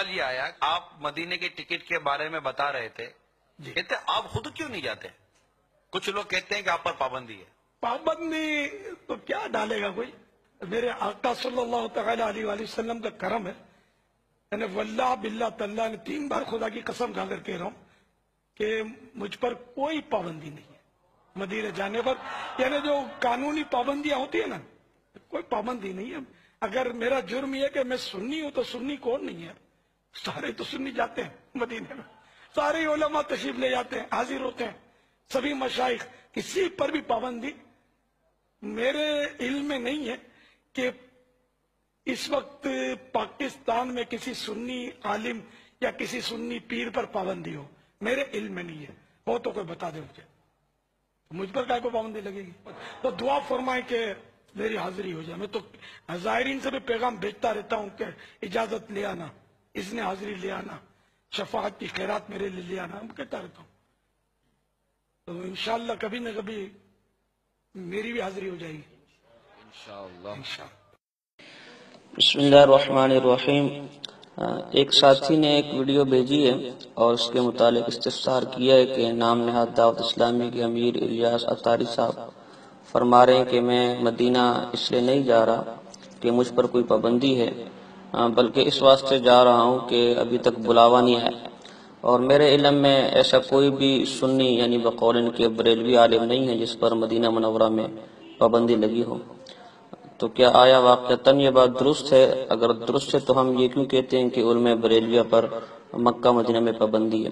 سوال یہ آیا، آپ مدینے کے ٹکٹ کے بارے میں بتا رہے تھے، کہتے آپ خود کیوں نہیں جاتے؟ کچھ لوگ کہتے ہیں کہ آپ پر پابندی ہے۔ پابندی تو کیا ڈالے گا کوئی؟ میرے آقا صلی اللہ تعالی علیہ وآلہ وسلم کا کرم ہے، یعنی واللہ باللہ تاللہ نے 3 بار خدا کی قسم کھا کر کہہ رہا ہوں کہ مجھ پر کوئی پابندی نہیں ہے مدینے جانے پر، یعنی جو قانونی پابندیاں ہوتی ہیں نا، کوئی پابندی نہیں ہے۔ اگر میرا جرم یہ کہ میں سنی ہوں تو سنی کون نہیں ہے؟ سارے تو سنی جاتے ہیں مدینے میں، سارے علماء تشریف لے جاتے ہیں، حاضر ہوتے ہیں، سبھی مشائخ، کسی پر بھی پابندی میرے علم میں نہیں ہے کہ اس وقت پاکستان میں کسی سنی عالم یا کسی سنی پیر پر پابندی ہو، میرے علم میں نہیں ہے، ہو تو کوئی بتا دے مجھ پر کیا کوئی پابندی لگے گی؟ تو دعا فرمائیں کہ میری حاضری ہو جائے۔ میں تو زائرین سے بھی پیغام بھیجتا رہتا ہوں کہ اجازت لے آنا، اذن حاضری لے آنا، شفاعت کی خیرات میرے لیے لے آنا، ہم کہتا رہتا ہوں، تو انشاءاللہ کبھی نہ کبھی میری بھی حاضری ہو جائے گی انشاءاللہ۔ بسم اللہ الرحمن الرحیم۔ ایک ساتھی نے ایک ویڈیو بھیجی ہے اور اس کے متعلق استفسار کیا ہے کہ نام نہاد دعوت اسلامی کے امیر الیاس اطاری صاحب فرما رہے ہیں کہ میں مدینہ اس لیے نہیں جا رہا کہ مجھ پر کوئی پابندی ہے، بلکہ اس واسطے جا رہا ہوں کہ ابھی تک بلاوا نہیں ہے، اور میرے علم میں ایسا کوئی بھی سنی یعنی بقول ان کے بریلوی عالم نہیں ہے جس پر مدینہ منورہ میں پابندی لگی ہو۔ تو کیا آیا واقعتاً یہ بات درست ہے؟ اگر درست ہے تو ہم یہ کیوں کہتے ہیں کہ علماء بریلویہ پر مکہ مدینہ میں پابندی ہے؟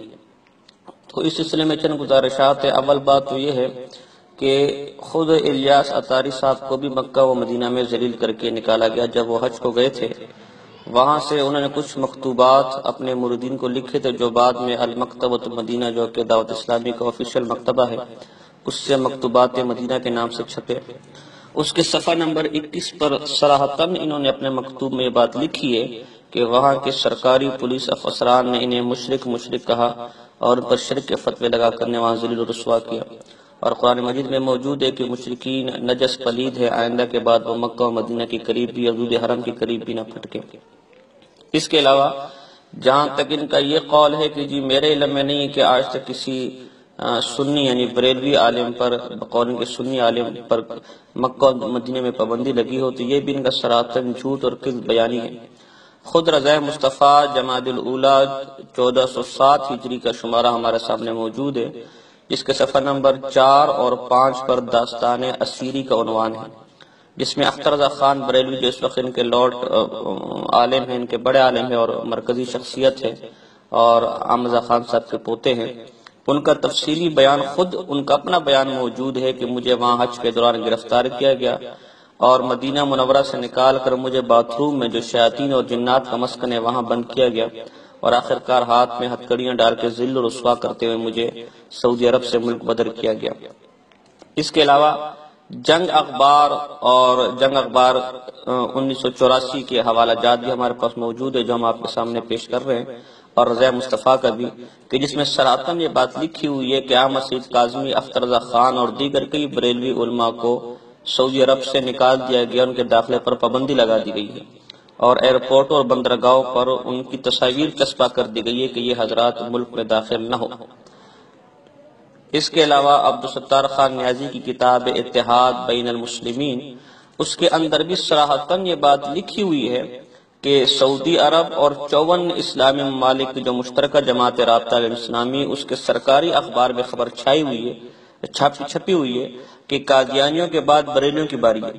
تو اس سلسلے میں چند گزارشات ہے۔ اول بات تو یہ ہے کہ خود الیاس اطاری صاحب کو بھی مکہ و مدینہ میں ذلیل کر کے نکالا گیا۔ جب وہ حج کو گئے تھے وہاں سے انہوں نے کچھ مکتوبات اپنے مریدین کو لکھے تھے جو بعد میں المکتبۃ مدینہ جو کہ دعوت اسلامی کا آفیشیل مکتبہ ہے اس سے مکتوبات مدینہ کے نام سے چھپے۔ اس کے صفحہ نمبر 21 پر صراحتاً انہوں نے اپنے مکتوب میں یہ بات لکھی ہے کہ وہاں کے سرکاری پولیس افسران نے انہیں مشرک کہا اور ان پر شرک کے فتوے لگا کر نے وہاں ذلیل و رسوا کیا، اور قرآن مجید میں موجود ہے کہ مشرکین نجس پلید ہے، آئندہ کے بعد وہ مکہ و مدینہ کے قریب بھی حدود حرم کے قریب بھی نہ پھٹکے۔ اس کے علاوہ جہاں تک ان کا یہ قول ہے کہ جی میرے علم میں نہیں ہے کہ آج تک کسی سنی یعنی بریلوی عالم پر بقول کے سنی عالم پر مکہ و مدینہ میں پابندی لگی ہو، تو یہ بھی ان کا سراپاً جھوٹ اور کذب بیانی ہے۔ خود رضا مصطفیٰ جمادی الاولیٰ 1407 ہجری کا شمارہ ہمارے سامنے موجود ہے، جس کے صفحہ نمبر 4 اور 5 پر داستان اسیری کا عنوان ہے، جس میں اختر رضا خان بریلوی جو اس وقت ان کے لارڈ عالم ہیں، ان کے بڑے عالم ہیں اور مرکزی شخصیت ہے، اور عام رضا خان صاحب کے پوتے ہیں، ان کا تفصیلی بیان، خود ان کا اپنا بیان موجود ہے کہ مجھے وہاں حج کے دوران گرفتار کیا گیا اور مدینہ منورہ سے نکال کر مجھے باتھ روم میں جو شیاطین اور جنات کا مسکن ہے وہاں بند کیا گیا، اور آخرکار ہاتھ میں ہتھکڑیاں ڈال کے ذل و رسوا کرتے ہوئے مجھے سعودی عرب سے ملک بدر کیا گیا۔ اس کے علاوہ جنگ اخبار 1984 کے حوالہ جات بھی ہمارے پاس موجود ہے جو ہم آپ کے سامنے پیش کر رہے ہیں، اور رضا مصطفیٰ کا بھی، کہ جس میں صراحتاً یہ بات لکھی ہوئی ہے کہ احمد سید کاظمی، اختر رضا خان اور دیگر کئی بریلوی علماء کو سعودی عرب سے نکال دیا گیا، ان کے داخلے پر پابندی لگا دی گئی ہے، اور ایئرپورٹ اور بندرگاہوں پر ان کی تصاویر چسپاں کر دی گئی ہے کہ یہ حضرات ملک میں داخل نہ ہو۔ اس کے علاوہ عبدالستار خان نیازی کی کتاب اتحاد بین المسلمین، اس کے اندر بھی صراحتاً یہ بات لکھی ہوئی ہے کہ سعودی عرب اور 54 اسلامی ممالک کی جو مشترکہ جماعت رابطہ اسلامی، اس کے سرکاری اخبار میں خبر چھپی ہوئی ہے کہ قادیانیوں کے بعد بریلیوں کی باری ہے،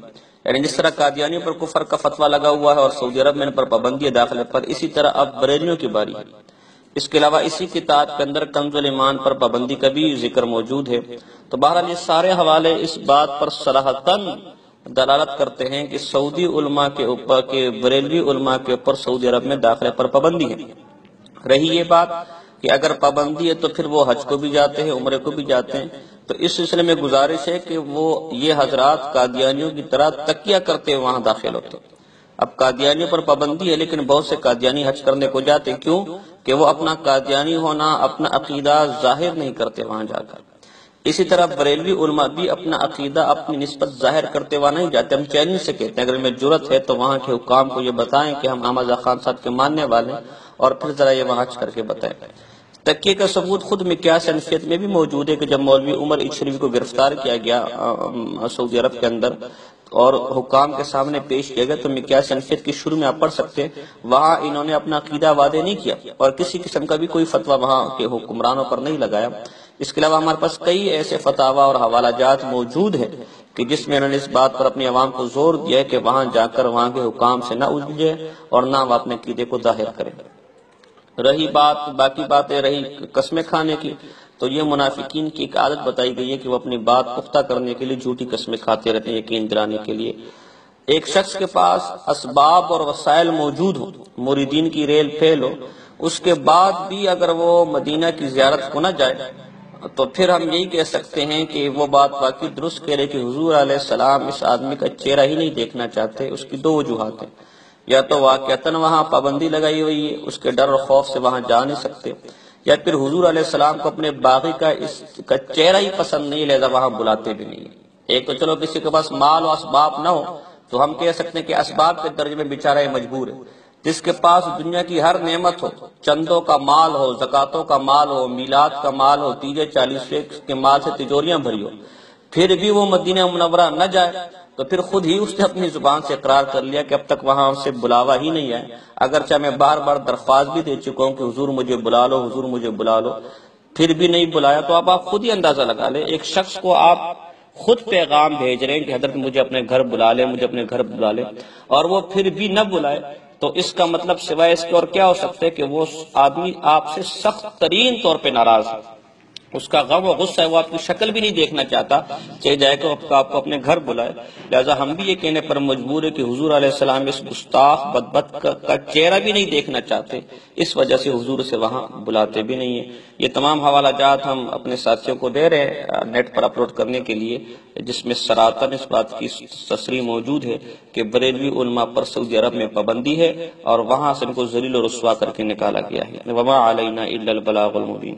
یعنی جس طرح قادیانیوں پر کفر کا فتویٰ لگا ہوا ہے اور سعودی عرب میں ان پر پابندی ہے داخلے پر، اسی طرح اب بریلیوں کی باری ہے۔ اس کے علاوہ اسی کتاب کے اندر کنز الایمان پر پابندی کا بھی ذکر موجود ہے۔ تو بہرحال یہ سارے حوالے اس بات پر صراحتاً دلالت کرتے ہیں کہ سعودی علماء کے اوپر، کہ بریلوی علماء کے اوپر سعودی عرب میں داخلے پر پابندی ہے۔ رہی یہ بات کہ اگر پابندی ہے تو پھر وہ حج کو بھی جاتے ہیں، عمرے کو بھی جاتے ہیں، تو اس سلسلے میں گزارش ہے کہ وہ یہ حضرات قادیانیوں کی طرح تکیہ کرتے وہاں داخل ہوتے ہیں۔ اب قادیانیوں پر پابندی ہے لیکن بہت سے قادیانی حج کرنے کو جاتے ہیں، کیوں کہ وہ اپنا قادیانی ہونا، اپنا عقیدہ ظاہر نہیں کرتے وہاں جا کر۔ اسی طرح بریلوی علماء بھی اپنا عقیدہ اپنی نسبت ظاہر کرتے ہوا نہیں جاتے، ہم چیلنج سے کہتے ہیں اگر میں جرت ہے تو وہاں کے حکام کو یہ بتائیں کہ ہم احمد رضا خان صاحب کے ماننے والے ہیں، اور پھر ذرا یہ وہاں کر کے بتائیں۔ تکیے کا ثبوت خود مقیاس انفیت میں بھی موجود ہے کہ جب مولوی عمر اچھروی کو گرفتار کیا گیا سعودی عرب کے اندر اور حکام کے سامنے پیش کیا گیا، تو مقیاس انفیت کی شروع میں آپ پڑھ سکتے ہیں، وہاں انہوں نے اپنا عقیدہ واضح نہیں کیا اور کسی قسم کا بھی کوئی فتویٰ وہاں کے حکمرانوں پر نہیں لگایا۔ اس کے علاوہ ہمارے پاس کئی ایسے فتاوی اور حوالہ جات موجود ہیں کہ جس میں انہوں نے اس بات پر اپنی عوام کو زور دیا ہے کہ وہاں جا کر وہاں کے حکام سے نہ الجھے اور نہ وہ اپنے عقیدے کو ظاہر کریں۔ باقی باتیں رہی قسمیں کھانے کی، تو یہ منافقین کی ایک عادت بتائی گئی ہے کہ وہ اپنی بات پختہ کرنے کے لیے جھوٹی قسمیں کھاتے رہتے ہیں یقین دلانے کے لیے۔ ایک شخص کے پاس اسباب اور وسائل موجود ہو، مریدین کی ریل پھیل ہو، اس کے بعد بھی اگر وہ مدینہ کی زیارت کو نہ جائے تو پھر ہم یہی کہہ سکتے ہیں کہ وہ بات واقعی درست کہہ رہے کہ حضور علیہ السلام اس آدمی کا چہرہ ہی نہیں دیکھنا چاہتے۔ اس کی دو وجوہات ہیں، یا تو واقعتاً وہاں پابندی لگائی ہوئی ہے، اس کے ڈر اور خوف سے وہاں جا نہیں سکتے، یا پھر حضور علیہ السلام کو اپنے باغی کا چہرہ ہی پسند نہیں، لہذا وہاں بلاتے بھی نہیں۔ ایک تو چلو کسی کے پاس مال و اسباب نہ ہو تو ہم کہہ سکتے ہیں کہ اسباب کے درجے میں بیچارہ مجبور ہے۔ جس کے پاس دنیا کی ہر نعمت ہو، چندوں کا مال ہو، زکاتوں کا مال ہو، میلاد کا مال ہو، تیجے چالیسویں کے مال سے تجوریاں بھری ہو، پھر بھی وہ مدینہ منورہ نہ جائے تو پھر خود ہی اس نے اپنی زبان سے اقرار کر لیا کہ اب تک وہاں سے بلاوا ہی نہیں ہے، اگرچہ میں بار بار درخواست بھی دے چکا ہوں کہ حضور مجھے بلا لو، حضور مجھے بلا لو، پھر بھی نہیں بلایا۔ تو اب آپ خود ہی اندازہ لگا لیں، ایک شخص کو آپ خود پیغام بھیج رہے ہیں کہ حضرت مجھے اپنے گھر بلا لے، مجھے اپنے گھر بلا لے، اور وہ پھر بھی نہ بلائے، تو اس کا مطلب سوائے اس کے اور کیا ہو سکتا ہے کہ وہ آدمی آپ سے سخت ترین طور پہ ناراض ہے، اس کا غم و غصہ ہے، وہ آپ کی شکل بھی نہیں دیکھنا چاہتا، چاہے جائے کہ آپ کو اپنے گھر بلائے۔ لہذا ہم بھی یہ کہنے پر مجبور ہے کہ حضور علیہ السلام اس گستاخ بدبخت کا چہرہ بھی نہیں دیکھنا چاہتے، اس وجہ سے حضور سے وہاں بلاتے بھی نہیں ہیں۔ یہ تمام حوالہ جات ہم اپنے ساتھیوں کو دے رہے ہیں نیٹ پر اپلوڈ کرنے کے لیے، جس میں سراطن اس بات کی تصریح موجود ہے کہ بریلوی علماء پر سعودی عرب میں پابندی ہے اور وہاں سے ان کو ذلیل و رسوا کر کے نکالا گیا ہے۔ وما علینا الا البلاغ المبین۔